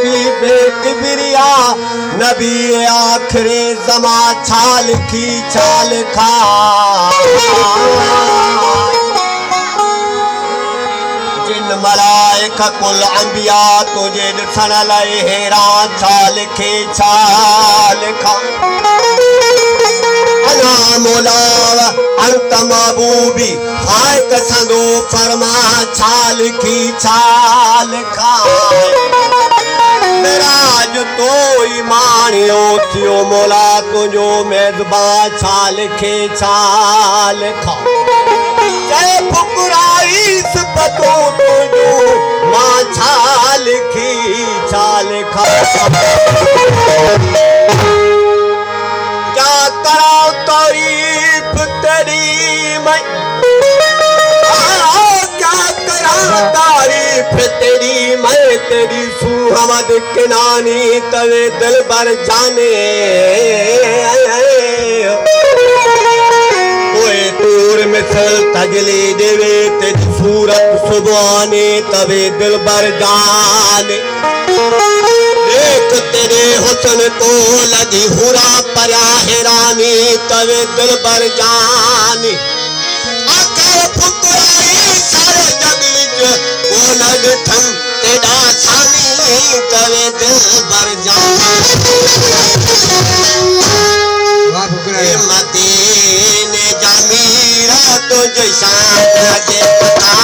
नबी बेकिबरिया नबी आखिरी ज़मा छाल की छाल खा जिन मलाइका कुल अंबिया तुझे ॾिसण लाइ हैरान छाल की छाल खा अना मौला अंत महबूबी फाइक संदो फरमा छाल की छाल खा मेराज तो ईमानियो थियो मौला तुझो मेज़बान छाल की छाल खा जय फुकराई सिफतो तुझो मां छाल की छाल खा क्या कराओ तारीफ तेरी मैं क्या कराओ तारीफ तेरी मैं तेरी सुहमद किनानी तवे दिल भर जाने कोई दूर मिसल तजली देवे तेरी सूरत सुबानी तवे दिल भर जाने देख तेरे हुस्न को लगी हुरा परा हैरानी तवे दिल भर जानी आकर फुकराई सारे जग विच वो लग ठन तेरा सानी तवे दिल भर जानी वाह फुकराई मदीने जमीरा तुझे शान के पता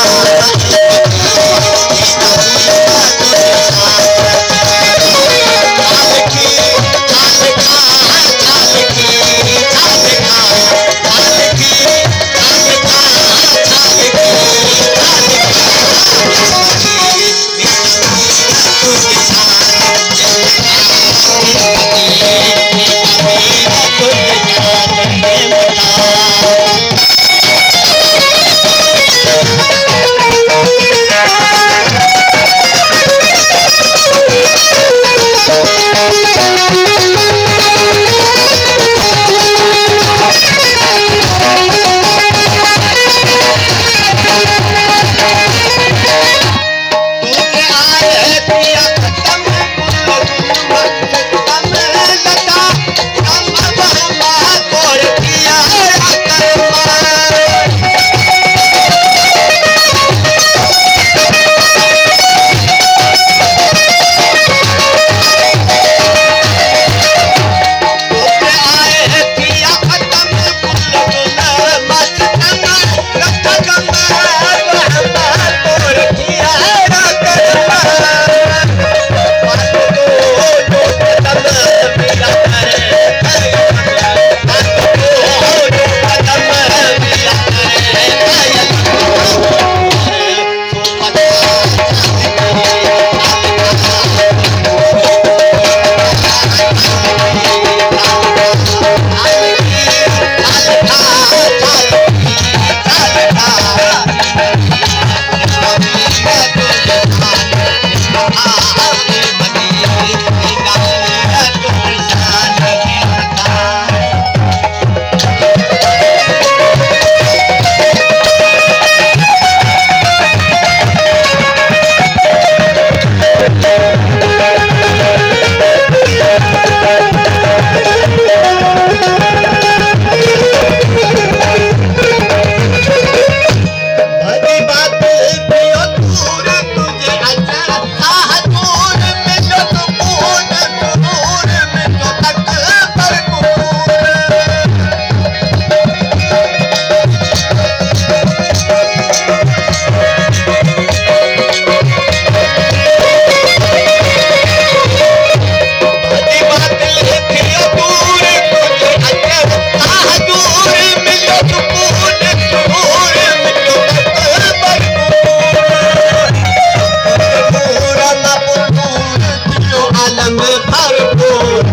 भरपूर